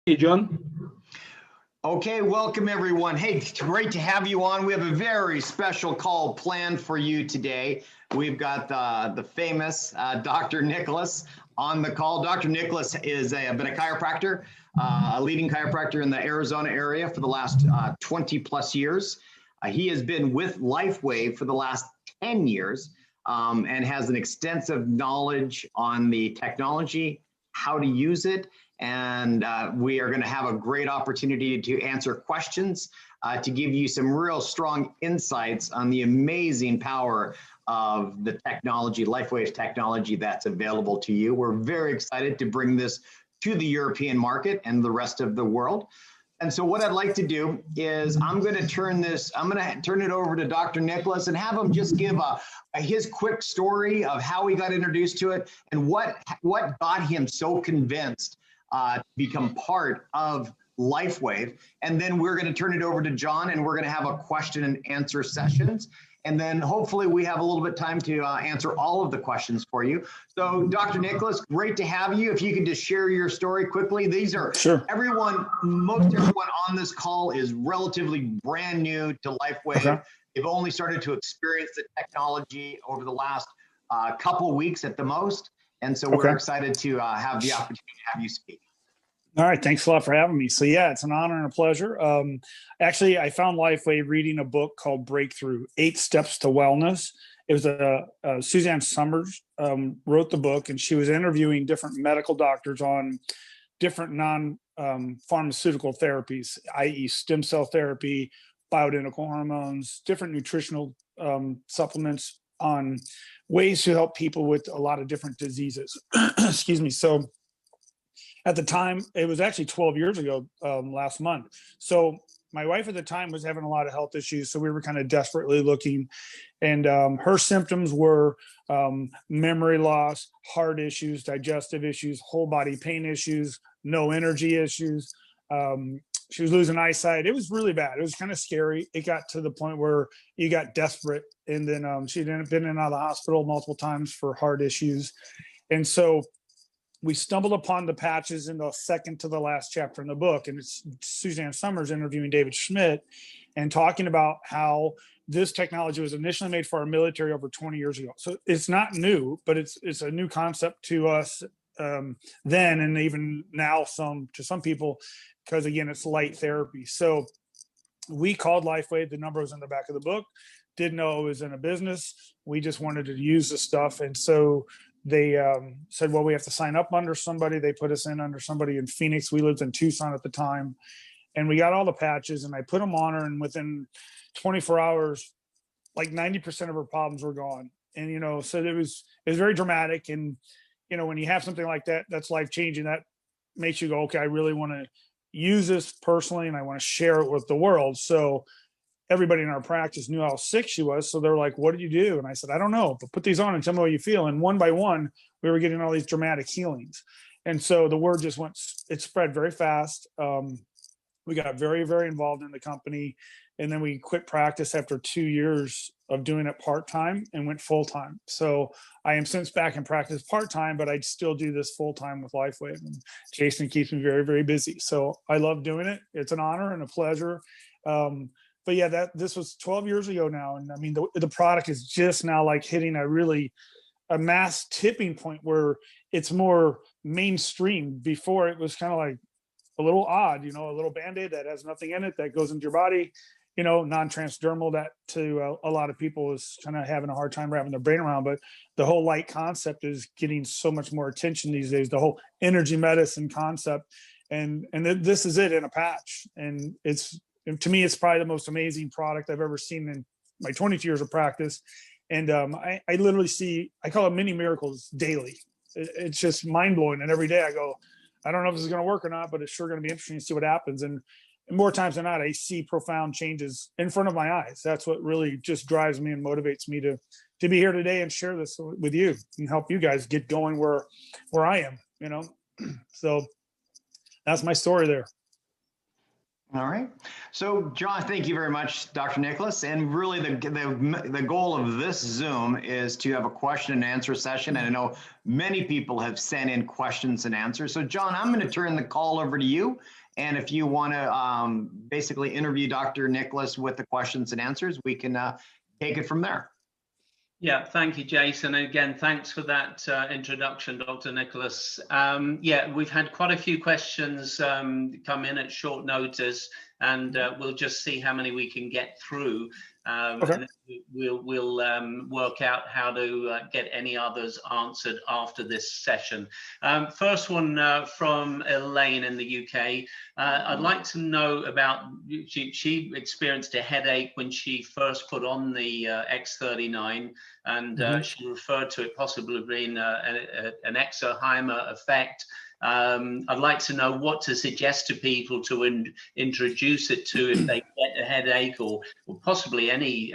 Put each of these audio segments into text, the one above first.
Hey, John. Okay, welcome everyone. Hey, it's great to have you on. We have a very special call planned for you today. We've got the famous Dr. Nicholas on the call. Dr. Nicholas is been a chiropractor, a leading chiropractor in the Arizona area for the last 20 plus years. He has been with Lifewave for the last 10 years and has an extensive knowledge on the technology, how to use it, and we are going to have a great opportunity to answer questions, to give you some real strong insights on the amazing power of the technology, Lifewave technology that's available to you. We're very excited to bring this to the European market and the rest of the world. And so what I'd like to do is I'm going to turn it over to Dr. Nicholas and have him just give his quick story of how he got introduced to it and what got him so convinced to become part of Lifewave. And then we're going to turn it over to John and we're going to have a question and answer sessions. And then hopefully we have a little bit of time to answer all of the questions for you. So Dr. Nicholas, great to have you. If you could just share your story quickly. These are Sure. Most everyone on this call is relatively brand new to Lifewave. Okay. They've only started to experience the technology over the last couple weeks at the most. And so we're excited to have the opportunity to have you speak. All right. Thanks a lot for having me. So yeah, it's an honor and a pleasure. Actually, I found Lifewave reading a book called Breakthrough, 8 Steps to Wellness. It was Suzanne Summers wrote the book, and she was interviewing different medical doctors on different non-pharmaceutical therapies, i.e. stem cell therapy, bioidentical hormones, different nutritional supplements on ways to help people with a lot of different diseases. Excuse me. So at the time, it was actually 12 years ago, last month. So my wife at the time was having a lot of health issues. So we were kind of desperately looking, and her symptoms were memory loss, heart issues, digestive issues, whole body pain issues, no energy issues. She was losing eyesight. It was really bad. It was kind of scary. It got to the point where you got desperate. And then she'd been in and out of the hospital multiple times for heart issues. And so we stumbled upon the patches in the second to the last chapter in the book. And it's Suzanne Summers interviewing David Schmidt and talking about how this technology was initially made for our military over 20 years ago. So it's not new, but it's a new concept to us then, and even now to some people, because again, it's light therapy. So we called Lifewave. The number was in the back of the book. Didn't know it was in a business. We just wanted to use the stuff. And so they said, well, we have to sign up under somebody. They put us in under somebody in Phoenix. We lived in Tucson at the time. And we got all the patches and I put them on her. And within 24 hours, like 90% of her problems were gone. And, so it was very dramatic. And, when you have something like that, that's life changing. That makes you go, okay, I really want to use this personally and I want to share it with the world. So everybody in our practice knew how sick she was. So they're like, what did you do? And I said, I don't know, but put these on and tell me what you feel. And one by one, we were getting all these dramatic healings. And so the word just it spread very fast. We got very, very involved in the company. And then we quit practice after 2 years of doing it part-time and went full-time. So I am since back in practice part-time, but I still do this full-time with Lifewave. And Jason keeps me very, very busy. So I love doing it. It's an honor and a pleasure. But yeah, this was 12 years ago now. And I mean, the product is just now like hitting a mass tipping point where it's more mainstream. Before it was kind of like a little odd, a little Band-Aid that has nothing in it that goes into your body, non-transdermal, that to a lot of people is kind of having a hard time wrapping their brain around. But the whole light concept is getting so much more attention these days, the whole energy medicine concept. And this is it in a patch. And to me, it's probably the most amazing product I've ever seen in my 22 years of practice. And I literally I call it mini miracles daily. It's just mind blowing. And every day I go, I don't know if this is going to work or not, but it's sure going to be interesting to see what happens. And more times than not, I see profound changes in front of my eyes. That's what really just drives me and motivates me to be here today and share this with you and help you guys get going where I am, So that's my story there. All right. So, John, thank you very much, Dr. Nicholas. And really, the goal of this Zoom is to have a question and answer session. And I know many people have sent in questions and answers. So, John, I'm going to turn the call over to you. And if you want to basically interview Dr. Nicholas with the questions and answers, we can take it from there. Yeah, thank you, Jason. And again, thanks for that introduction, Dr. Nicholas. Yeah, we've had quite a few questions come in at short notice, and we'll just see how many we can get through. Okay. And we'll work out how to get any others answered after this session. First one from Elaine in the UK. I'd like to know about, she experienced a headache when she first put on the x39, and she referred to it possibly being an exohymer effect. I'd like to know what to suggest to people to introduce it to if they get a headache, or possibly any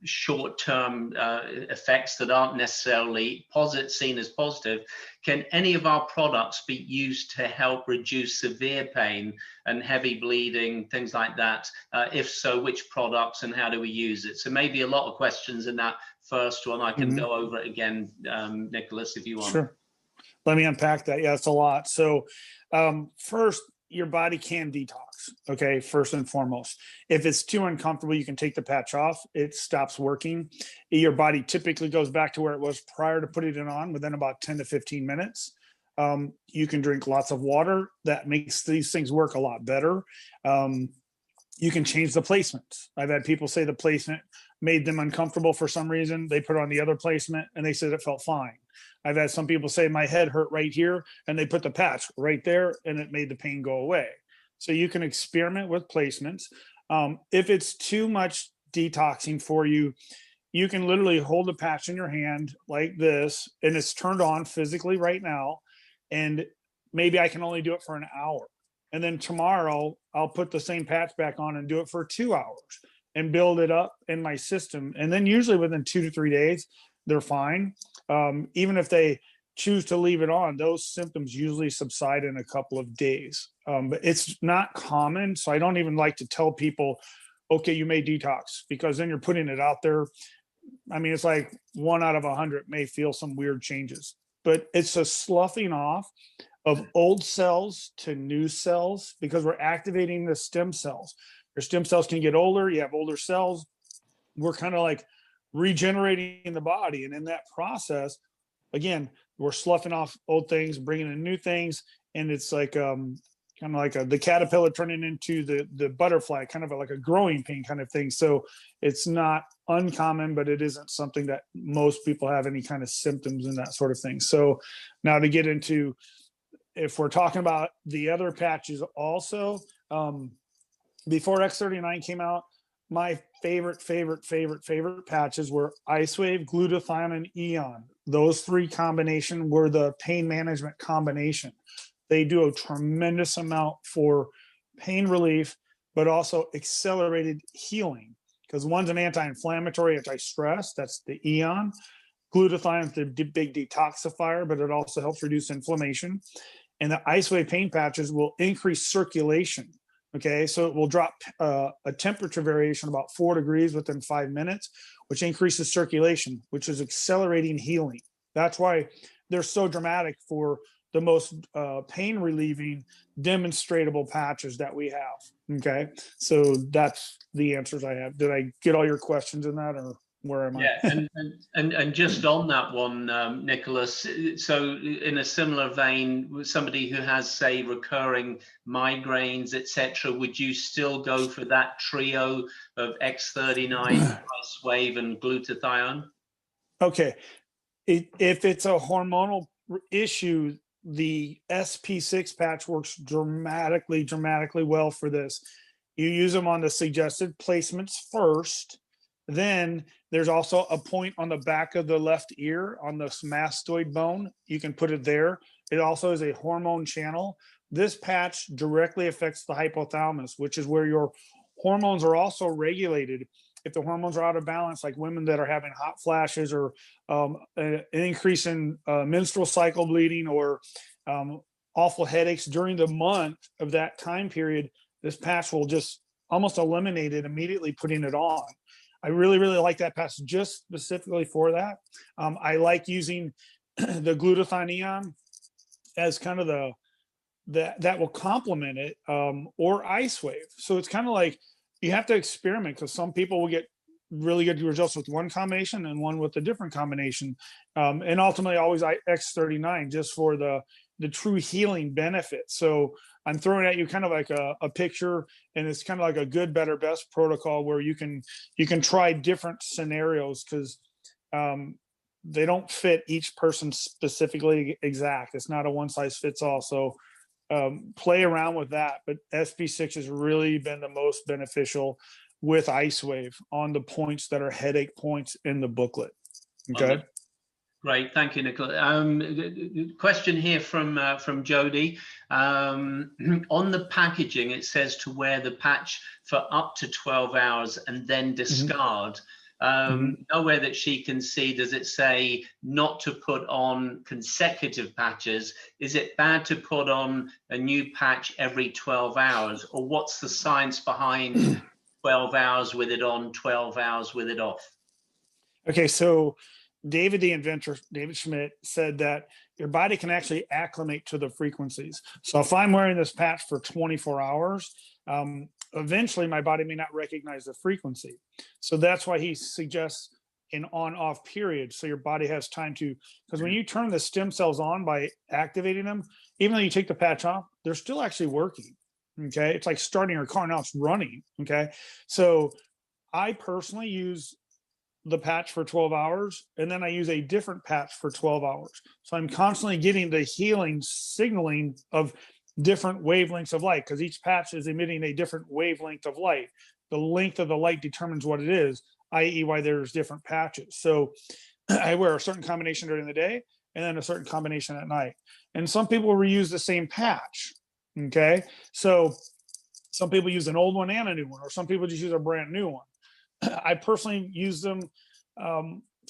short-term effects that aren't necessarily seen as positive. Can any of our products be used to help reduce severe pain and heavy bleeding, things like that? If so, which products and how do we use it? So maybe a lot of questions in that first one. I can go over it again, Nicholas, if you want. Sure. Let me unpack that. Yeah, it's a lot. So first, your body can detox, okay, first and foremost. If it's too uncomfortable, you can take the patch off. It stops working. Your body typically goes back to where it was prior to putting it on within about 10 to 15 minutes. You can drink lots of water. That makes these things work a lot better. You can change the placements. I've had people say the placement made them uncomfortable for some reason. They put on the other placement and they said it felt fine. I've had some people say my head hurt right here and they put the patch right there and it made the pain go away. So you can experiment with placements. If it's too much detoxing for you, you can literally hold the patch in your hand like this, and it's turned on physically right now. And maybe I can only do it for an hour. And then tomorrow I'll put the same patch back on and do it for 2 hours and build it up in my system. And then usually within 2 to 3 days, they're fine. Even if they choose to leave it on, those symptoms usually subside in a couple of days. But it's not common. So I don't even like to tell people, okay, you may detox, because then you're putting it out there. I mean, it's like 1 out of 100 may feel some weird changes, but it's a sloughing off of old cells to new cells, because we're activating the stem cells. Your stem cells can get older. You have older cells. We're kind of like regenerating the body. And in that process, again, we're sloughing off old things, bringing in new things. And it's like kind of like the caterpillar turning into the butterfly, kind of like a growing pain kind of thing. So it's not uncommon, but it isn't something that most people have any kind of symptoms and that sort of thing. So now to get into, if we're talking about the other patches also, before X39 came out, my favorite patches were Icewave, Glutathione, and Eon. Those three combination were the pain management combination. They do a tremendous amount for pain relief, but also accelerated healing, because one's an anti-inflammatory, anti-stress. That's the Eon. Glutathione is the big detoxifier, but it also helps reduce inflammation. And the Icewave pain patches will increase circulation. Okay, so it will drop a temperature variation about 4 degrees within 5 minutes, which increases circulation, which is accelerating healing. That's why they're so dramatic for the most pain relieving demonstratable patches that we have. Okay, so that's the answers I have. Did I get all your questions in that, or where am I? Yeah, and just on that one, Nicholas, so in a similar vein, somebody who has, say, recurring migraines, etc., would you still go for that trio of X39, Icewave, and Glutathione? Okay, if it's a hormonal issue, the SP6 patch works dramatically well for this. You use them on the suggested placements first. Then there's also a point on the back of the left ear on the mastoid bone. You can put it there. It also is a hormone channel. This patch directly affects the hypothalamus, which is where your hormones are also regulated. If the hormones are out of balance, like women that are having hot flashes, or an increase in menstrual cycle bleeding, or awful headaches during the month of that time period, this patch will just almost eliminate it immediately putting it on. I really, really like that patch just specifically for that. I like using the glutathione as kind of that will complement it, or Icewave. So it's kind of like you have to experiment, because some people will get really good results with one combination and one with a different combination. And ultimately always X39 just for the true healing benefit. So I'm throwing at you kind of like a picture, and it's kind of like a good, better, best protocol where you can try different scenarios, because they don't fit each person specifically exact. It's not a one size fits all. So play around with that. But SP6 has really been the most beneficial with Icewave on the points that are headache points in the booklet. Okay. Great, thank you, Nicola. Question here from Jody. On the packaging, it says to wear the patch for up to 12 hours and then discard. Nowhere that she can see does it say not to put on consecutive patches. Is it bad to put on a new patch every 12 hours? Or what's the science behind 12 hours with it on, 12 hours with it off? Okay, so David, the inventor, David Schmidt, said that your body can actually acclimate to the frequencies. So if I'm wearing this patch for 24 hours, eventually my body may not recognize the frequency. So that's why he suggests an on-off period, so your body has time to, because when you turn the stem cells on by activating them, even though you take the patch off, they're still actually working. Okay, it's like starting your car, now it's running. Okay, so I personally use the patch for 12 hours, and then I use a different patch for 12 hours. So I'm constantly getting the healing signaling of different wavelengths of light, because each patch is emitting a different wavelength of light. The length of the light determines what it is, i.e. why there's different patches. So I wear a certain combination during the day and then a certain combination at night. And some people reuse the same patch. Okay, so some people use an old one and a new one, or some people just use a brand new one. I personally use them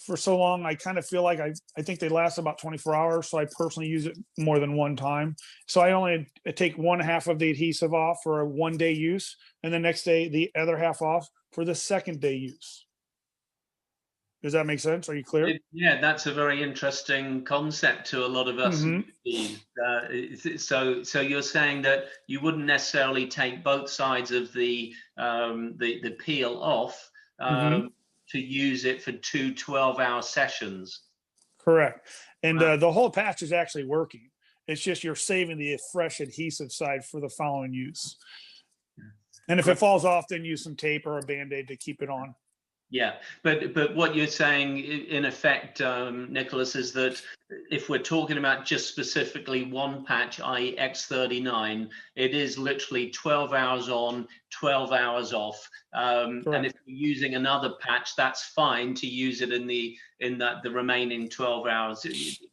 for so long, I kind of feel like I think they last about 24 hours. So I personally use it more than one time. So I only take one half of the adhesive off for a 1 day use, and the next day the other half off for the second day use. Does that make sense? Are you clear? Yeah, that's a very interesting concept to a lot of us. So you're saying that you wouldn't necessarily take both sides of the peel off to use it for 2 12-hour sessions. Correct. And the whole patch is actually working. It's just you're saving the fresh adhesive side for the following use. And if it falls off, then use some tape or a Band-Aid to keep it on. Yeah, but what you're saying in effect, Nicholas, is that if we're talking about just specifically one patch, i.e. X39, it is literally 12 hours on, 12 hours off. And if you're using another patch, that's fine to use it in the remaining 12 hours,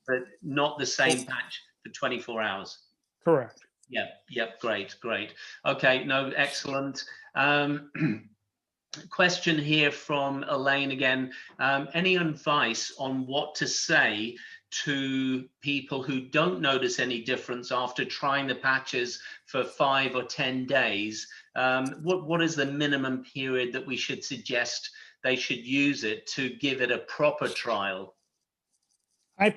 but not the same patch for 24 hours. Correct. Yep, great. Okay, no, excellent. Question here from Elaine again. Any advice on what to say to people who don't notice any difference after trying the patches for 5 or 10 days? What is the minimum period that we should suggest they should use it to give it a proper trial? I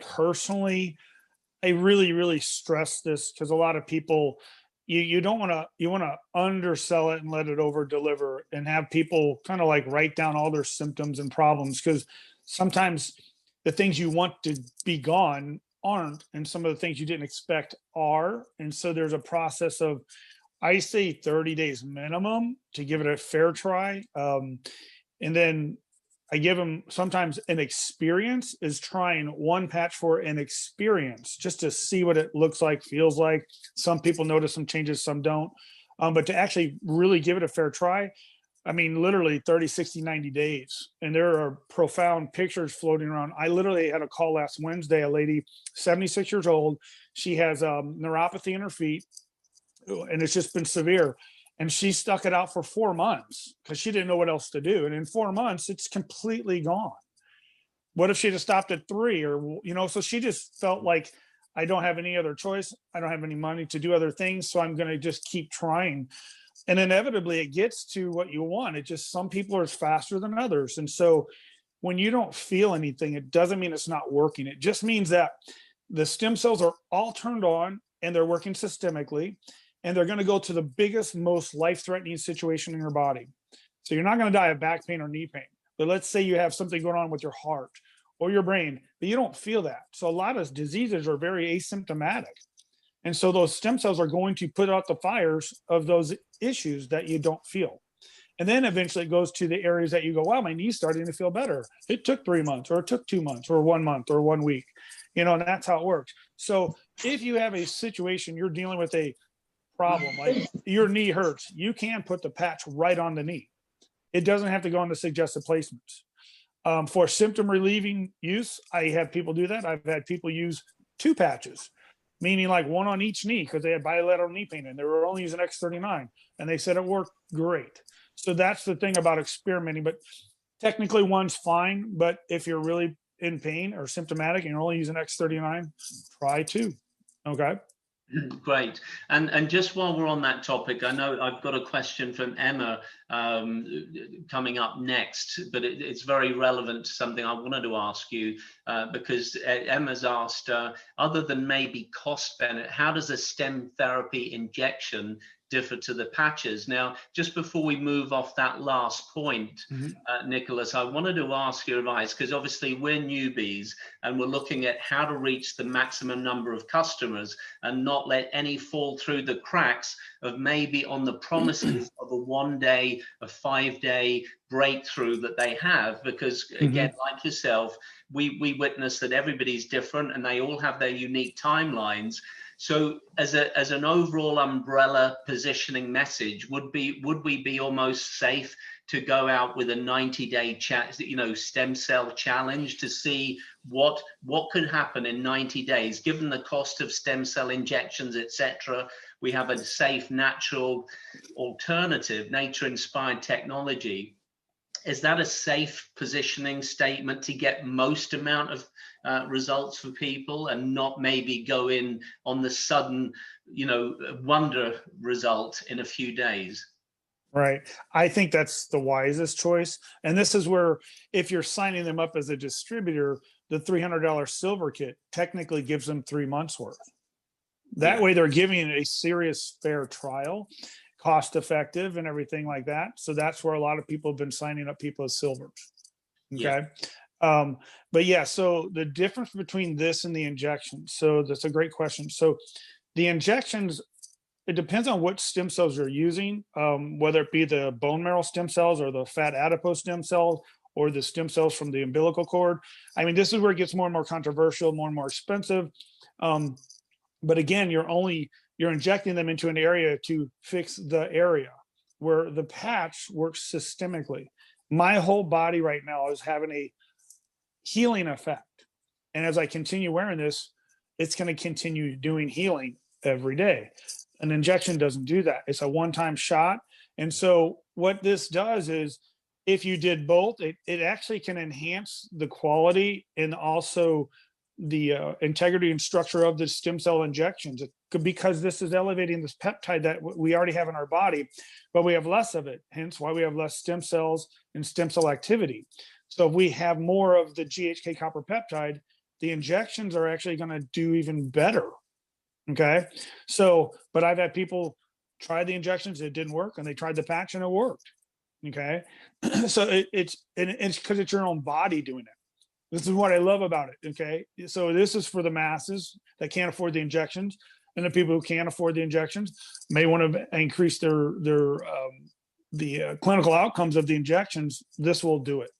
really, really stress this, because a lot of people, you don't want to, you want to undersell it and let it over deliver and have people kind of like write down all their symptoms and problems, because sometimes the things you want to be gone aren't, and some of the things you didn't expect are. And so there's a process of, I say 30 days minimum to give it a fair try. And then I give them sometimes an experience is trying one patch for an experience, just to see what it looks like, feels like. Some people notice some changes, some don't. But to actually really give it a fair try, I mean, literally 30, 60, 90 days. And there are profound pictures floating around. I literally had a call last Wednesday, a lady, 76 years old. She has neuropathy in her feet, and it's just been severe. And she stuck it out for 4 months because she didn't know what else to do. And in 4 months, it's completely gone. What if she had stopped at 3, or, so she just felt like I don't have any other choice. I don't have any money to do other things. So I'm going to just keep trying. And inevitably it gets to what you want. It just, some people are faster than others. And so when you don't feel anything, it doesn't mean it's not working. It just means that the stem cells are all turned on and they're working systemically, and they're going to go to the biggest, most life-threatening situation in your body. So you're not going to die of back pain or knee pain. But let's say you have something going on with your heart or your brain, but you don't feel that. So a lot of diseases are very asymptomatic. And so those stem cells are going to put out the fires of those issues that you don't feel. And then eventually it goes to the areas that you go, wow, my knee's starting to feel better. It took 3 months, or it took 2 months, or 1 month, or 1 week, and that's how it works. So if you have a situation, you're dealing with a problem, like your knee hurts, you can put the patch right on the knee. It doesn't have to go into suggested placements. For symptom relieving use, I have people do that. I've had people use 2 patches, meaning like one on each knee, because they had bilateral knee pain and they were only using x39, and they said it worked great. So that's the thing about experimenting. But technically one's fine, but if you're really in pain or symptomatic and you're only using x39, try 2. Okay. Great. And just while we're on that topic, I know I've got a question from Emma coming up next, but it's very relevant to something I wanted to ask you, because Emma's asked, other than maybe cost benefit, how does a stem therapy injection differ to the patches? Now, just before we move off that last point, Nicholas, I wanted to ask your advice, because obviously we're newbies and we're looking at how to reach the maximum number of customers and not let any fall through the cracks of maybe on the promises of a 1 day, a 5 day breakthrough that they have. Because again, like yourself, we witness that everybody's different and they all have their unique timelines. So as an overall umbrella positioning message, would we be almost safe to go out with a 90-day stem cell challenge to see what could happen in 90 days, given the cost of stem cell injections, etc. We have a safe, natural alternative, nature-inspired technology. Is that a safe positioning statement to get most amount of results for people, and not maybe go in on the sudden, wonder result in a few days? Right. I think that's the wisest choice. And this is where, if you're signing them up as a distributor, the $300 silver kit technically gives them 3 months worth. That way they're giving a serious, fair trial, cost effective and everything like that. So that's where a lot of people have been signing up people as silvers. Okay. But yeah, so the difference between this and the injections. So that's a great question. So the injections, it depends on what stem cells you're using, whether it be the bone marrow stem cells or the fat adipose stem cells or the stem cells from the umbilical cord. I mean, this is where it gets more and more controversial, more and more expensive. But again, you're injecting them into an area to fix the area, where the patch works systemically. My whole body right now is having a healing effect. And as I continue wearing this, it's going to continue doing healing every day. An injection doesn't do that. It's a one-time shot. And so what this does is, if you did both, it actually can enhance the quality and also the integrity and structure of the stem cell injections, because this is elevating this peptide that we already have in our body, but we have less of it, hence why we have less stem cells and stem cell activity. So if we have more of the GHK copper peptide, the injections are actually going to do even better. Okay. So, but I've had people try the injections, it didn't work, and they tried the patch and it worked. Okay. So it's because it's your own body doing it. This is what I love about it. Okay. So this is for the masses that can't afford the injections, and the people who can't afford the injections may want to increase the clinical outcomes of the injections. This will do it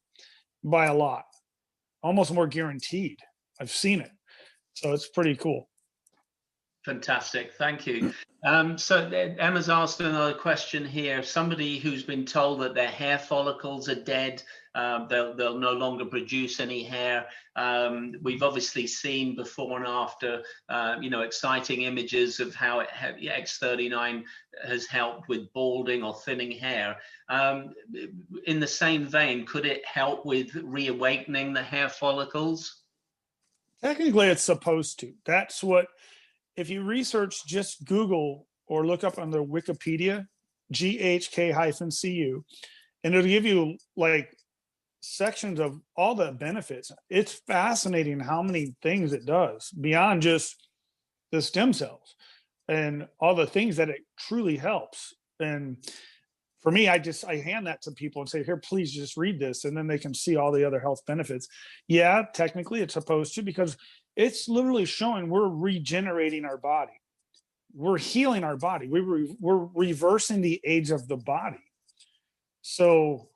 by a lot, almost more guaranteed. I've seen it. So it's pretty cool. Fantastic, thank you. So Emma's asked another question here. Somebody who's been told that their hair follicles are dead, they'll no longer produce any hair. We've obviously seen before and after, exciting images of how X39 has helped with balding or thinning hair. In the same vein, could it help with reawakening the hair follicles? Technically, it's supposed to. That's what, if you research, just Google or look up on the Wikipedia, GHK-CU, and it'll give you like sections of all the benefits. It's fascinating how many things it does beyond just the stem cells and all the things that it truly helps. And for me, I hand that to people and say, here, please just read this. And then they can see all the other health benefits. Yeah, technically it's supposed to, because it's literally showing we're regenerating our body. We're healing our body. We're reversing the age of the body. So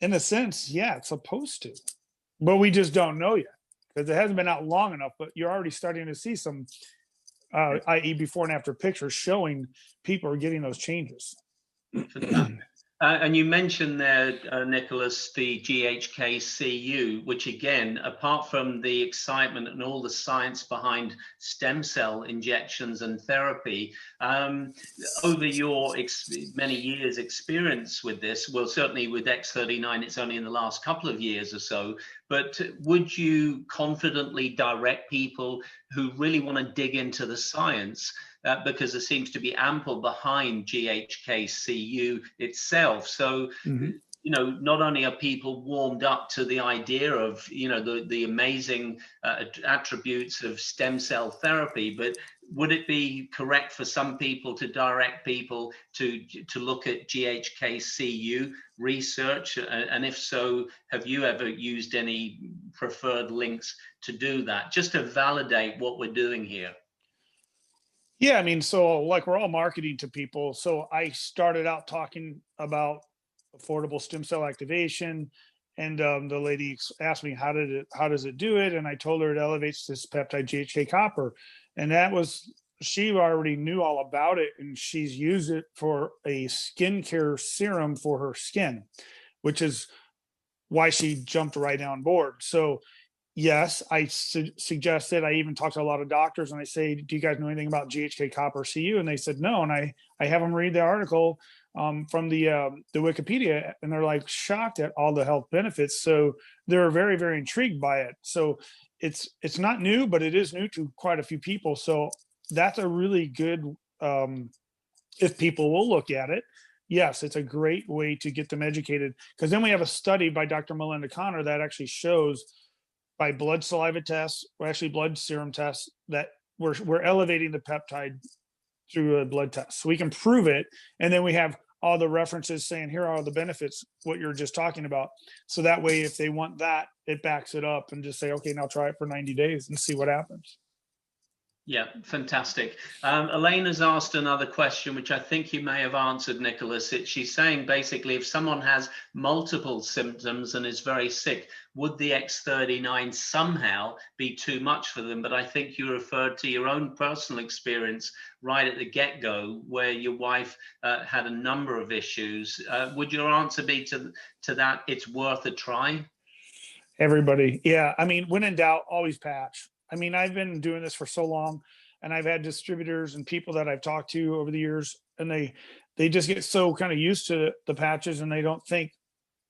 in a sense, yeah, it's supposed to, but we just don't know yet because it hasn't been out long enough, but you're already starting to see some, i.e. before and after pictures showing people are getting those changes. And you mentioned there, Nicholas, the GHK-CU, which again, apart from the excitement and all the science behind stem cell injections and therapy, over your many years experience with this, well, certainly with X39, it's only in the last couple of years or so, but would you confidently direct people who really want to dig into the science, because there seems to be ample behind GHK-CU itself. So, you know, not only are people warmed up to the idea of, you know, the amazing attributes of stem cell therapy, but would it be correct for some people to direct people to look at GHK-CU research? And if so, have you ever used any preferred links to do that, just to validate what we're doing here? Yeah, I mean, so like we're all marketing to people. So I started out talking about affordable stem cell activation, and the lady asked me how does it do it, and I told her it elevates this peptide GHK copper, and that was, she already knew all about it, and she's used it for a skincare serum for her skin, which is why she jumped right on board. So yes, I suggested, I even talked to a lot of doctors and I say, do you guys know anything about GHK copper CU? And they said, no. And I have them read the article from the Wikipedia, and they're like shocked at all the health benefits. So they're very, very intrigued by it. So it's not new, but it is new to quite a few people. So that's a really good, if people will look at it, yes, it's a great way to get them educated. Because then we have a study by Dr. Melinda Connor that actually shows by blood saliva tests, or actually blood serum tests, that we're elevating the peptide through a blood test. So we can prove it. And then we have all the references saying, here are all the benefits, what you're just talking about. So that way, if they want that, it backs it up and just say, okay, now try it for 90 days and see what happens. Yeah, fantastic. Elaine has asked another question, which I think you may have answered, Nicholas. She's saying basically, if someone has multiple symptoms and is very sick, would the X39 somehow be too much for them? But I think you referred to your own personal experience right at the get-go, where your wife had a number of issues. Would your answer be to that, it's worth a try? Everybody, yeah. I mean, when in doubt, always patch. I mean, I've been doing this for so long, and I've had distributors and people that I've talked to over the years, and they just get so kind of used to the patches, and they don't think,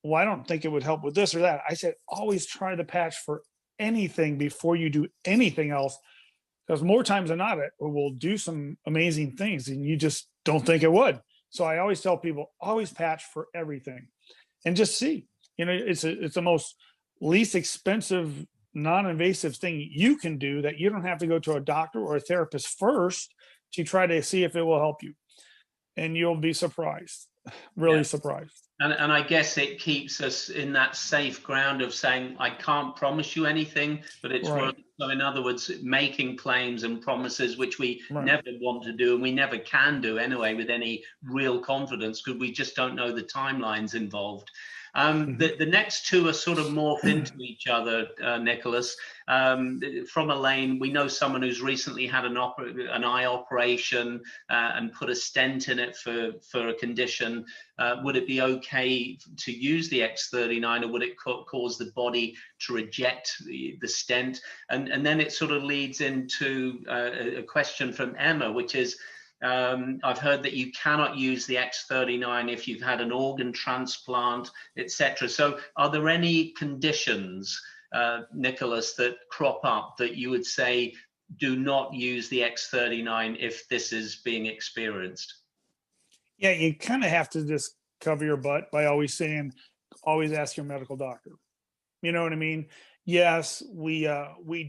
well, I don't think it would help with this or that. I said, always try the patch for anything before you do anything else, because more times than not, it will do some amazing things, and you just don't think it would. So I always tell people, always patch for everything, and just see. You know, it's the most least expensive, non-invasive thing you can do, that you don't have to go to a doctor or a therapist first to try to see if it will help you. And you'll be surprised, really surprised. And I guess it keeps us in that safe ground of saying, I can't promise you anything, but it's worth. So in other words, making claims and promises, which we never want to do, and we never can do anyway with any real confidence, because we just don't know the timelines involved. The next two are sort of morphed into each other, Nicholas. From Elaine, we know someone who's recently had an eye operation and put a stent in it for a condition. Would it be okay to use the X39, or would it cause the body to reject the stent? And then it sort of leads into a question from Emma, which is, I've heard that you cannot use the X39 if you've had an organ transplant, etc. So are there any conditions Nicholas, that crop up that you would say do not use the X39 if this is being experienced? Yeah, you kind of have to just cover your butt by always saying, always ask your medical doctor. You know what I mean? Yes, we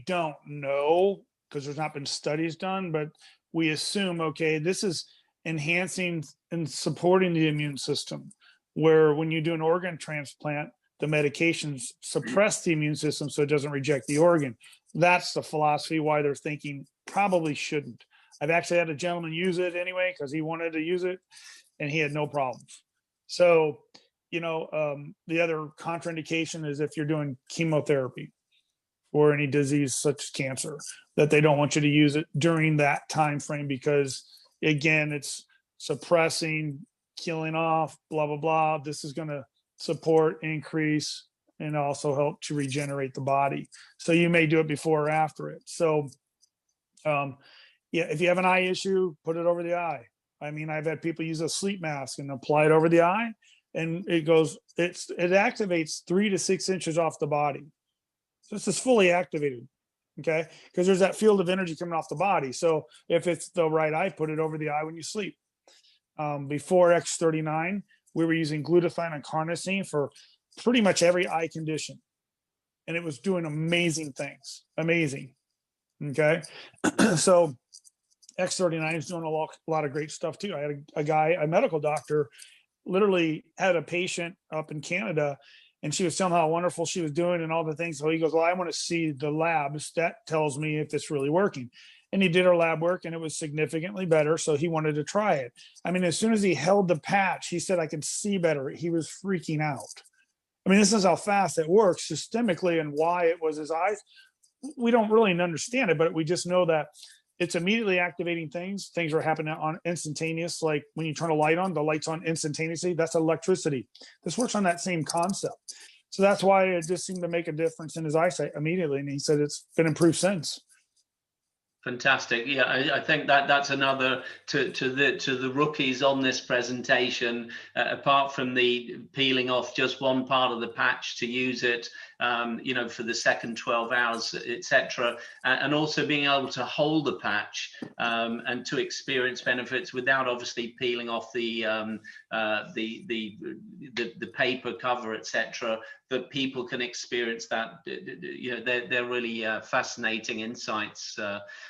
don't know because there's not been studies done, but we assume, okay, this is enhancing and supporting the immune system. Where when you do an organ transplant, the medications suppress the immune system so it doesn't reject the organ. That's the philosophy why they're thinking probably shouldn't. I've actually had a gentleman use it anyway because he wanted to use it and he had no problems. So, the other contraindication is if you're doing chemotherapy or any disease such as cancer, that they don't want you to use it during that time frame because, again, it's suppressing, killing off, blah, blah, blah. This is going to support, increase, and also help to regenerate the body. So you may do it before or after it. So, if you have an eye issue, put it over the eye. I mean, I've had people use a sleep mask and apply it over the eye, and it activates 3 to 6 inches off the body. So this is fully activated, okay? Because there's that field of energy coming off the body. So if it's the right eye, put it over the eye when you sleep. Before X39, we were using glutathione and carnosine for pretty much every eye condition. And it was doing amazing things, amazing, okay? So X39 is doing a lot of great stuff too. I had a guy, a medical doctor, literally had a patient up in Canada, and she was telling how wonderful she was doing and all the things. So he goes, well, I want to see the labs. That tells me if it's really working. And he did her lab work and it was significantly better. So he wanted to try it. I mean, as soon as he held the patch, he said, I could see better. He was freaking out. I mean, this is how fast it works systemically and why it was his eyes. We don't really understand it, but we just know that it's immediately activating things. Things are happening on instantaneous. Like when you turn a light on, the light's on instantaneously. That's electricity. This works on that same concept. So that's why it just seemed to make a difference in his eyesight immediately. And he said it's been improved since. Fantastic. Yeah, I think that's another to the rookies on this presentation. Apart from the peeling off just one part of the patch to use it, for the second 12 hours, etc., and also being able to hold the patch and to experience benefits without obviously peeling off the paper cover, etc. That people can experience that. They're really fascinating insights.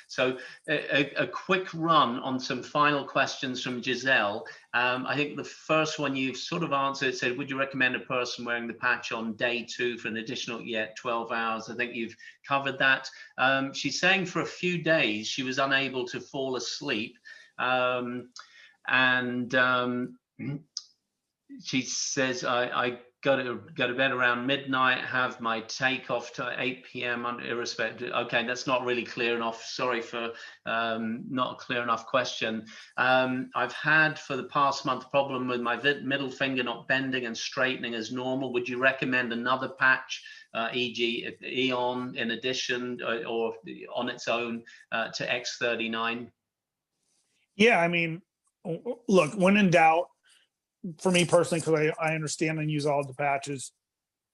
So a quick run on some final questions from Giselle. I think the first one you've sort of answered said, would you recommend a person wearing the patch on day 2 for an additional 12 hours? I think you've covered that. She's saying for a few days she was unable to fall asleep. She says, I go to bed around midnight, have my takeoff to 8 p.m. irrespective. Okay, that's not really clear enough. Sorry for not a clear enough question. I've had for the past month problem with my middle finger not bending and straightening as normal. Would you recommend another patch, e.g. Eon in addition or on its own to X39? Yeah, I mean, look, when in doubt, for me personally, because I understand and use all the patches,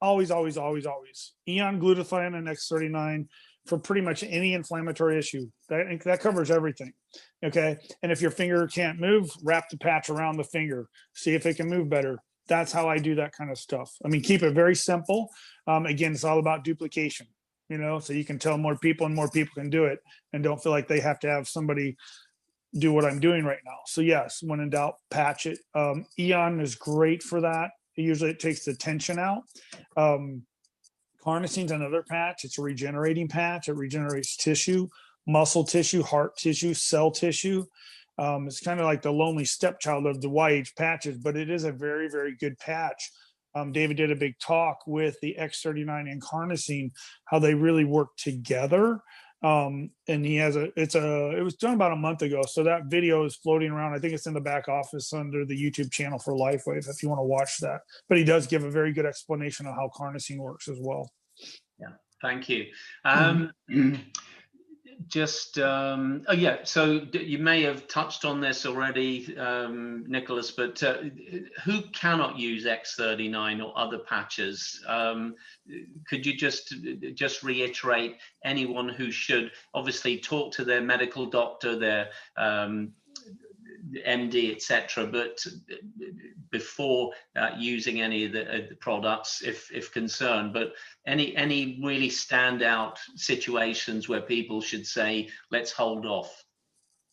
always Eon, glutathione, and X39 for pretty much any inflammatory issue. That covers everything. Okay, and if your finger can't move, wrap the patch around the finger, see if it can move better. That's how I do that kind of stuff. I mean, keep it very simple. Again, it's all about duplication. So you can tell more people and more people can do it, and don't feel like they have to have somebody do what I'm doing right now. So yes, when in doubt, patch it. Eon is great for that. Usually it takes the tension out. Carnosine's another patch. It's a regenerating patch. It regenerates tissue, muscle tissue, heart tissue, cell tissue. It's kind of like the lonely stepchild of the YH patches, but it is a very, very good patch. David did a big talk with the X39 and carnosine, how they really work together. And he has it was done about a month ago. So that video is floating around. I think it's in the back office under the YouTube channel for Lifewave if you want to watch that. But he does give a very good explanation of how carnosine works as well. Yeah, thank you. Just oh yeah, so you may have touched on this already, Nicholas, but who cannot use X39 or other patches? Could you just reiterate anyone who should obviously talk to their medical doctor, their MD, etc., but before using any of the products, if concerned, but any really standout situations where people should say, let's hold off?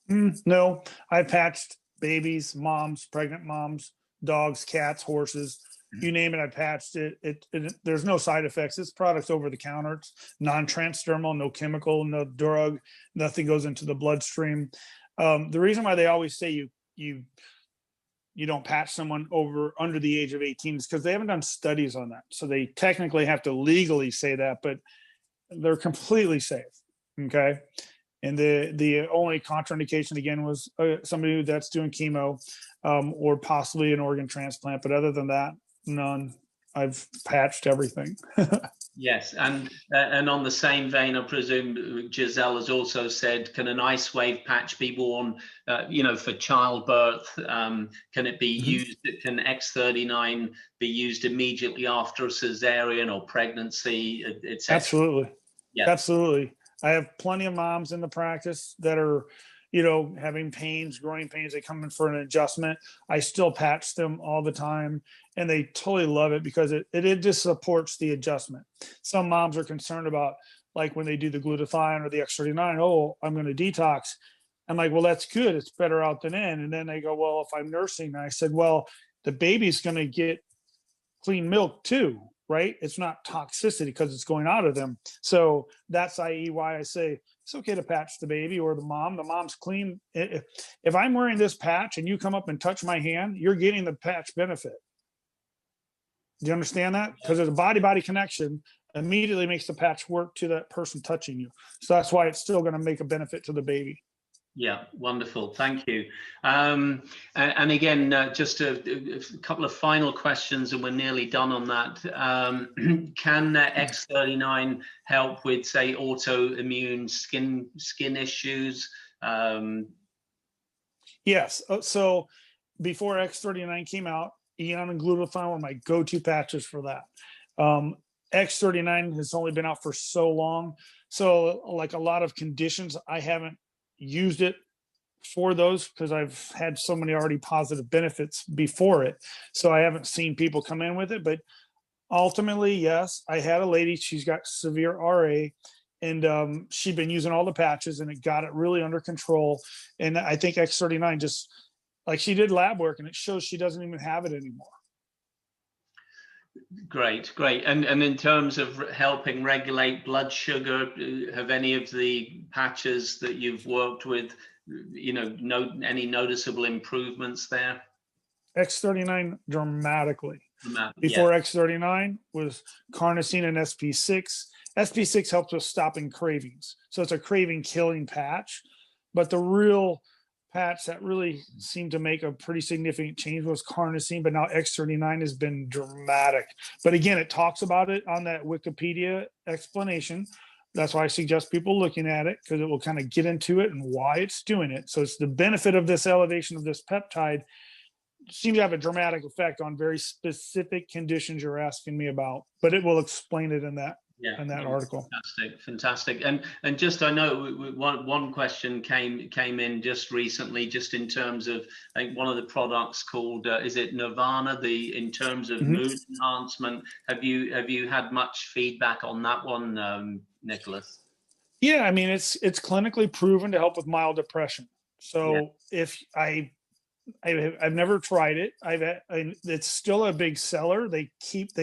No, I patched babies, moms, pregnant moms, dogs, cats, horses, you name it. I patched it. There's no side effects. This product's over the counter. It's non-transdermal, no chemical, no drug, nothing goes into the bloodstream. The reason why they always say you don't patch someone under the age of 18 is because they haven't done studies on that. So they technically have to legally say that, but they're completely safe. Okay. And the only contraindication again was somebody that's doing chemo or possibly an organ transplant. But other than that, none. I've patched everything. Yes, and on the same vein, I presume Giselle has also said, can an Lifewave patch be worn, for childbirth? Can it be used? Can X39 be used immediately after a cesarean or pregnancy, etc.? Absolutely. Yeah. Absolutely. I have plenty of moms in the practice that are, having pains, growing pains. They come in for an adjustment. I still patch them all the time, and they totally love it because it just supports the adjustment. Some moms are concerned about, like when they do the glutathione or the X39, oh, I'm going to detox. I'm like, well, that's good. It's better out than in. And then they go, well, if I'm nursing, and I said, well, the baby's going to get clean milk too, right? It's not toxicity because it's going out of them. So that's i.e. why I say it's okay to patch the baby or the mom. The mom's clean. If I'm wearing this patch and you come up and touch my hand, you're getting the patch benefit. Do you understand that? Because there's a body-body connection immediately makes the patch work to that person touching you. So that's why it's still going to make a benefit to the baby. Yeah, wonderful. Thank you. And again, just a couple of final questions, and we're nearly done on that. Can X39 help with, say, autoimmune skin issues? Yes. So before X39 came out, Eon and glutathione were my go-to patches for that. X39 has only been out for so long. So like a lot of conditions, I haven't used it for those because I've had so many already positive benefits before it. So I haven't seen people come in with it, but ultimately, yes, I had a lady, she's got severe RA, and she'd been using all the patches and it got it really under control. And I think X39 just, like, she did lab work and it shows she doesn't even have it anymore. Great. And in terms of helping regulate blood sugar, have any of the patches that you've worked with, any noticeable improvements there? X39 dramatically. Before X39 was carnosine and SP6. SP6 helps with stopping cravings. So it's a craving killing patch. But the real patch that really seemed to make a pretty significant change was carnosine, but now X39 has been dramatic. But again, it talks about it on that Wikipedia explanation. That's why I suggest people looking at it, because it will kind of get into it and why it's doing it. So it's the benefit of this elevation of this peptide seems to have a dramatic effect on very specific conditions you're asking me about, but it will explain it in that article. Fantastic. And just, I know one question came in just recently, just in terms of, I think one of the products called is it Nirvana, in terms of mood enhancement. Have you had much feedback on that one, Nicholas? Yeah, I mean, it's clinically proven to help with mild depression. So if I've never tried it. It's still a big seller. They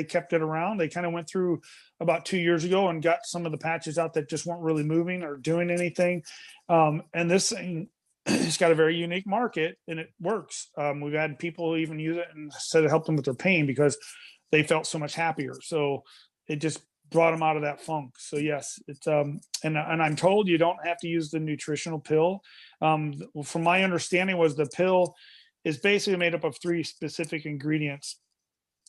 kept it around. They kind of went through about 2 years ago and got some of the patches out that just weren't really moving or doing anything. And this thing, it's got a very unique market and it works. We've had people even use it and said it helped them with their pain because they felt so much happier. So it just brought them out of that funk. So yes, it's and I'm told you don't have to use the nutritional pill. From my understanding was the pill is basically made up of 3 specific ingredients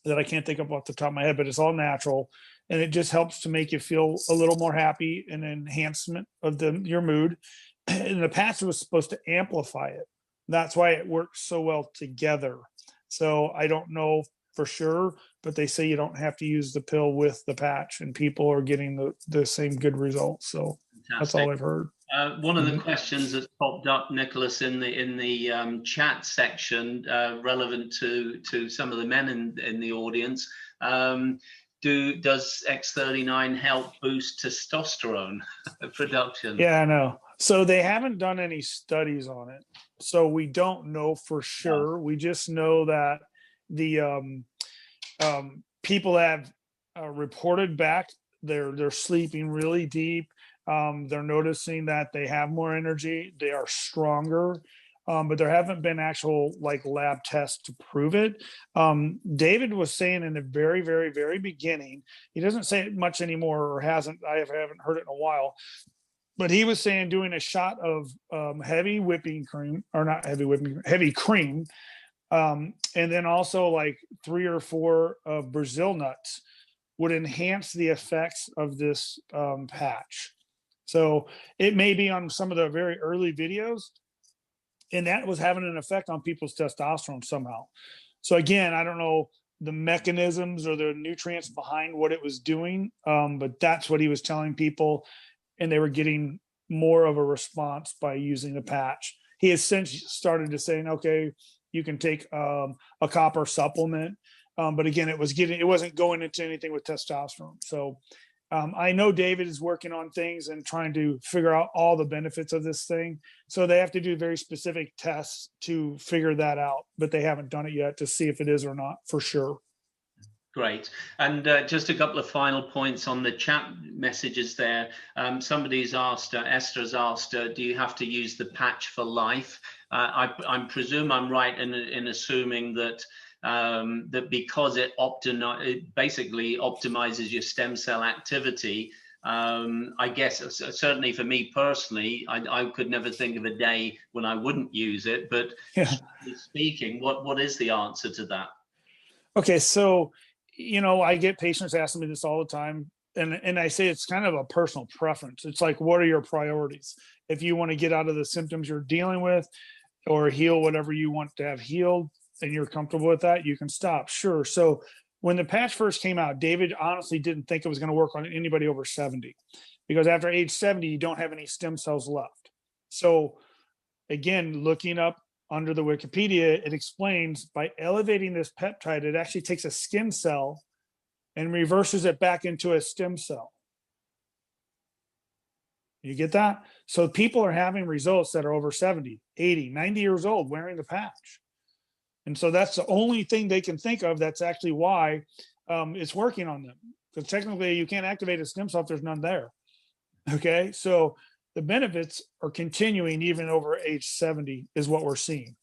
that I can't think of off the top of my head, but it's all natural. and it just helps to make you feel a little more happy, and enhancement of your mood. And the patch was supposed to amplify it. That's why it works so well together. So I don't know for sure, but they say you don't have to use the pill with the patch, and people are getting the same good results. So that's all I've heard. One of the questions that's popped up, Nicholas, in the chat section, relevant to some of the men in the audience, does X39 help boost testosterone production? Yeah, I know. So they haven't done any studies on it, so we don't know for sure. We just know that the people have reported back they're sleeping really deep. They're noticing that they have more energy, they are stronger, but there haven't been actual like lab tests to prove it. David was saying in the very, very, very beginning, he doesn't say it much anymore, or I haven't heard it in a while, but he was saying doing a shot of heavy whipping cream, or not heavy whipping, heavy cream, and then also like 3 or 4 of Brazil nuts would enhance the effects of this patch. So it may be on some of the very early videos, and that was having an effect on people's testosterone somehow. So again, I don't know the mechanisms or the nutrients behind what it was doing, but that's what he was telling people, and they were getting more of a response by using the patch. He has since started to saying, okay, you can take a copper supplement, but again, it wasn't going into anything with testosterone. So I know David is working on things and trying to figure out all the benefits of this thing. So they have to do very specific tests to figure that out, but they haven't done it yet to see if it is or not for sure. Great. And just a couple of final points on the chat messages there. Somebody's asked, Esther's asked, do you have to use the patch for life? I presume I'm right in assuming that that because it basically optimizes your stem cell activity. I guess certainly for me personally, I could never think of a day when I wouldn't use it. But speaking, what is the answer to that? Okay, so I get patients asking me this all the time, and I say it's kind of a personal preference. It's like, what are your priorities? If you want to get out of the symptoms you're dealing with, or heal whatever you want to have healed, and you're comfortable with that, you can stop. Sure. So when the patch first came out, David honestly didn't think it was going to work on anybody over 70, because after age 70, you don't have any stem cells left. So again, looking up under the Wikipedia, it explains by elevating this peptide, it actually takes a skin cell and reverses it back into a stem cell. You get that? So people are having results that are over 70, 80, 90 years old wearing the patch. And so that's the only thing they can think of. That's actually why it's working on them. Because technically you can't activate a stem cell if there's none there. Okay. So the benefits are continuing even over age 70 is what we're seeing.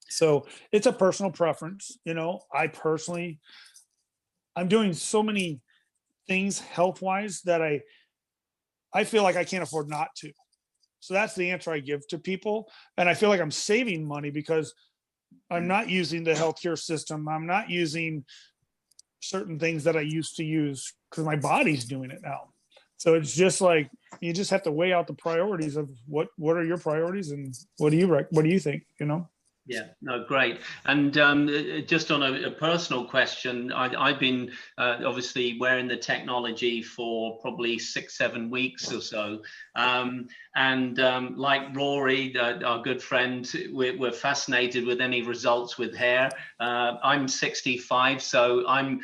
So it's a personal preference. I'm doing so many things health-wise that I feel like I can't afford not to. So that's the answer I give to people. And I feel like I'm saving money because I'm not using the healthcare system. I'm not using certain things that I used to use because my body's doing it now. So it's just like, you just have to weigh out the priorities of what are your priorities and what do you think, Yeah, no, great. And just on a personal question, I've been obviously wearing the technology for probably 6-7 weeks or so. And like Rory, our good friend, we're fascinated with any results with hair. I'm 65, so I'm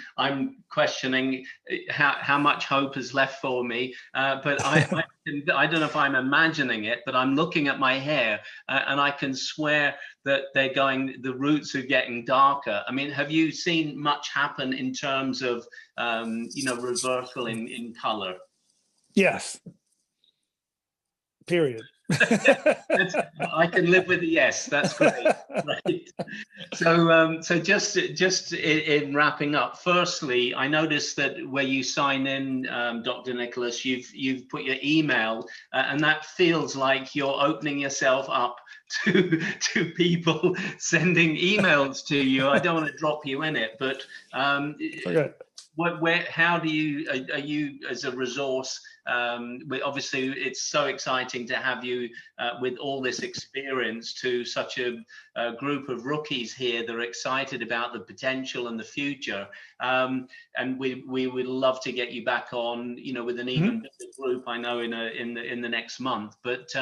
questioning how much hope is left for me. But I don't know if I'm imagining it, but I'm looking at my hair and I can swear that the roots are getting darker. I mean, have you seen much happen in terms of, reversal in color? Yes. Period. I can live with a yes. That's great. Right. So just in wrapping up, firstly, I noticed that where you sign in, Dr. Nicholas, you've put your email, and that feels like you're opening yourself up to people sending emails to you. I don't want to drop you in it, but how do you, are you as a resource? Obviously, it's so exciting to have you with all this experience to such a group of rookies here that are excited about the potential and the future. And we would love to get you back on, you know, with an even bigger group. I know in the next month, but.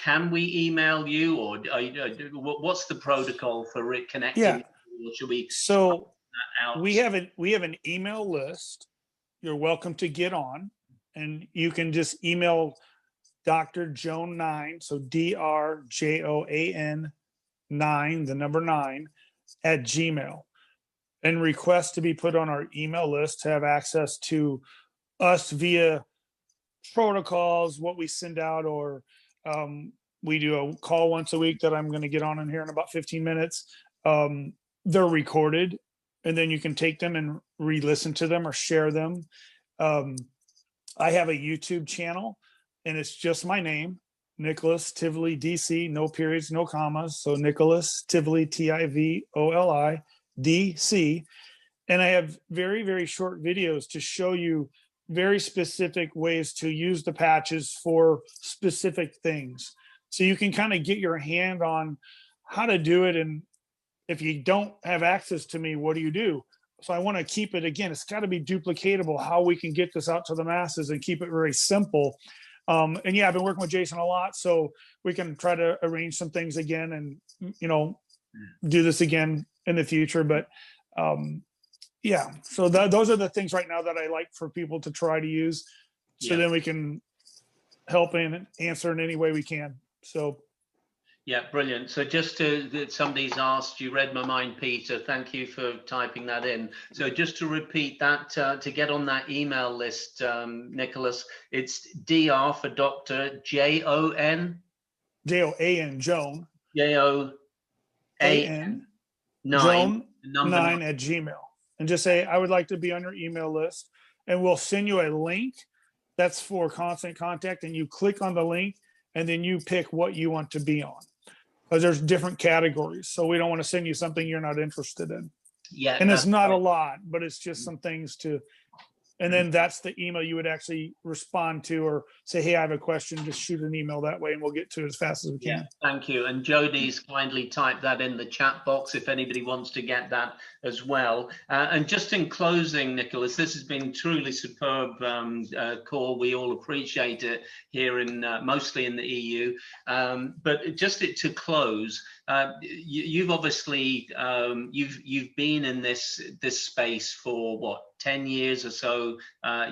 Can we email you, or what's the protocol for reconnecting? Yeah. Or should we? So out? we have an email list. You're welcome to get on, and you can just email Dr. Joan 9, so DRJOAN 9, the number 9, at Gmail, and request to be put on our email list to have access to us via protocols, what we send out, or we do a call once a week that I'm going to get on in here in about 15 minutes. They're recorded, and then you can take them and re-listen to them or share them. I have a YouTube channel, and it's just my name, Nicholas Tivoli, DC, no periods, no commas. So Nicholas Tivoli, TIVOLI, DC. And I have very, very short videos to show you very specific ways to use the patches for specific things. So you can kind of get your hand on how to do it. And if you don't have access to me, what do you do? So I want to keep it, again, it's got to be duplicatable, how we can get this out to the masses and keep it very simple. And yeah, I've been working with Jason a lot, so we can try to arrange some things again and, you know, do this again in the future. But yeah, so those are the things right now that I like for people to try to use, so then we can help and answer in any way we can. So yeah, brilliant. So just somebody's asked, you read my mind, Peter. Thank you for typing that in. So just to repeat that, to get on that email list, Nicholas, it's DR for Dr. JON. JOAN, Joan. JOAN 9 at Gmail. And just say, I would like to be on your email list. And we'll send you a link that's for constant contact. And you click on the link, and then you pick what you want to be on. Because there's different categories. So we don't want to send you something you're not interested in. Yeah. And it's not a lot, but it's just some things to, and then that's the email you would actually respond to, or say, hey, I have a question, just shoot an email that way and we'll get to it as fast as we can. Yeah, thank you. And Jodie's kindly typed that in the chat box if anybody wants to get that as well. And just in closing, Nicholas, this has been truly superb call. We all appreciate it here in mostly in the EU. But just to close, you've obviously you've been in this space for what, 10 years or so.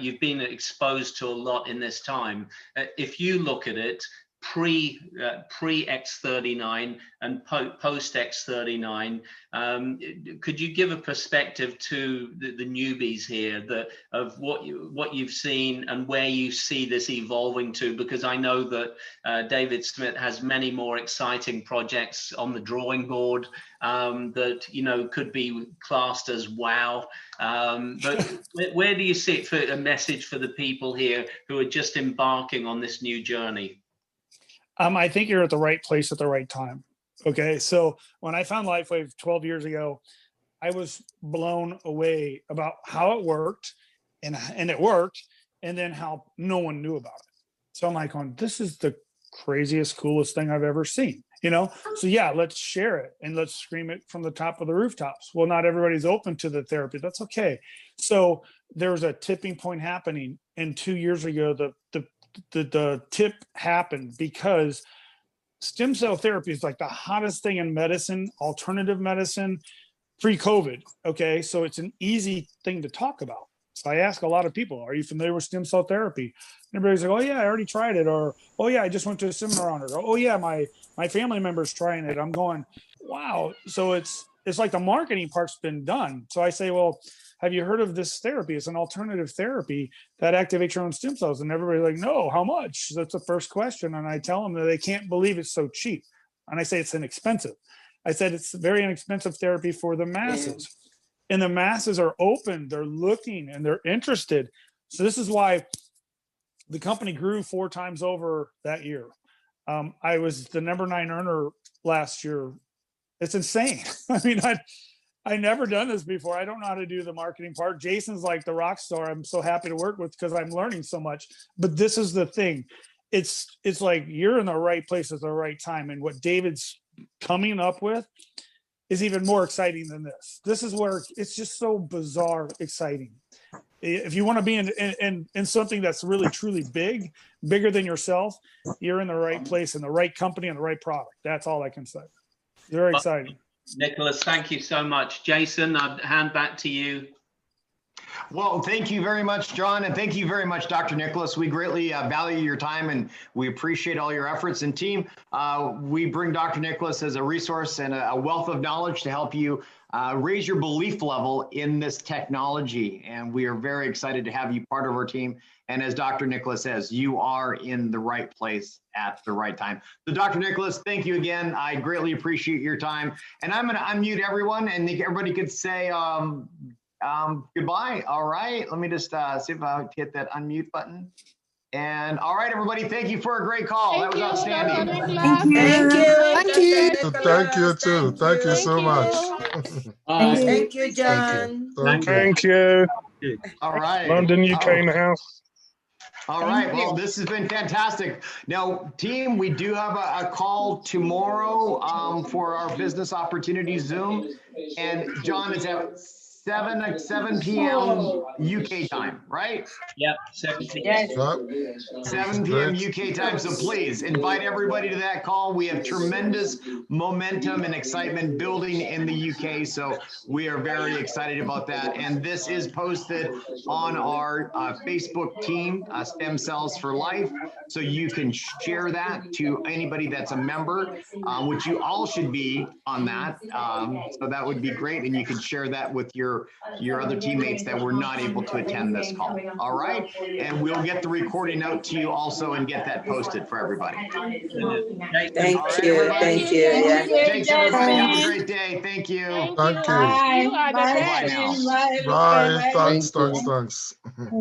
You've been exposed to a lot in this time. If you look at it, pre X39 and post X39, could you give a perspective to the newbies here of what you've seen and where you see this evolving to? Because I know that David Smith has many more exciting projects on the drawing board that, you know, could be classed as wow. But where do you see it for a message for the people here who are just embarking on this new journey? I think you're at the right place at the right time. Okay. So when I found Lifewave 12 years ago, I was blown away about how it worked, and it worked, and then how no one knew about it. So I'm like, this is the craziest, coolest thing I've ever seen, you know? So yeah, let's share it and let's scream it from the top of the rooftops. Well, not everybody's open to the therapy. That's okay. So there's a tipping point happening. And 2 years ago, the tip happened because stem cell therapy is like the hottest thing in medicine, alternative medicine, pre-COVID. Okay. So it's an easy thing to talk about. So I ask a lot of people, are you familiar with stem cell therapy? And everybody's like, oh yeah, I already tried it. Or, oh yeah, I just went to a seminar on it. Or, oh yeah, my family member's trying it. I'm going, wow. So it's like the marketing part's been done. So I say, well, have you heard of this therapy? It's an alternative therapy that activates your own stem cells. And everybody's like, no, how much? That's the first question. And I tell them that they can't believe it's so cheap. And I say, it's inexpensive. I said, it's very inexpensive therapy for the masses. And the masses are open, they're looking, and they're interested. So this is why the company grew 4 times over that year. I was the number 9 earner last year. It's insane. I mean, I never done this before. I don't know how to do the marketing part. Jason's like the rock star. I'm so happy to work with because I'm learning so much. But this is the thing. It's like you're in the right place at the right time. And what David's coming up with is even more exciting than this. This is where it's just so bizarre exciting. If you want to be in something that's really truly bigger than yourself, you're in the right place, in the right company, and the right product. That's all I can say. Very exciting. Nicholas, thank you so much. Jason, I'll hand back to you. Well, thank you very much, John, and thank you very much, Dr. Nicholas. We greatly value your time, and we appreciate all your efforts. And team, we bring Dr. Nicholas as a resource and a wealth of knowledge to help you raise your belief level in this technology. And we are very excited to have you part of our team. And as Dr. Nicholas says, you are in the right place at the right time. So Dr. Nicholas, thank you again. I greatly appreciate your time. And I'm going to unmute everyone, and everybody could say goodbye. All right. Let me just see if I hit that unmute button. And all right, everybody, thank you for a great call. That was outstanding. Thank you. Thank you. Thank you too. Thank you so much. Thank you, John. Thank you. All right. London, UK in the house. All right. Well, this has been fantastic. Now, team, we do have a call tomorrow for our business opportunity Zoom. And John, is at 7 p.m. UK time, right? Yep, 7 p.m. Yes. 7 p.m. UK time. So please invite everybody to that call. We have tremendous momentum and excitement building in the UK. So we are very excited about that. And this is posted on our Facebook team, Stem Cells for Life. So you can share that to anybody that's a member, which you all should be on that. So that would be great. And you can share that with your other teammates that were not able to attend this call. All right. And we'll get the recording out to you also and get that posted for everybody. Thank you. Everybody. Thank you. Yeah. Thanks, everybody. Have a great day. Thank you. Thank you. Bye. Bye now. Bye. Thanks.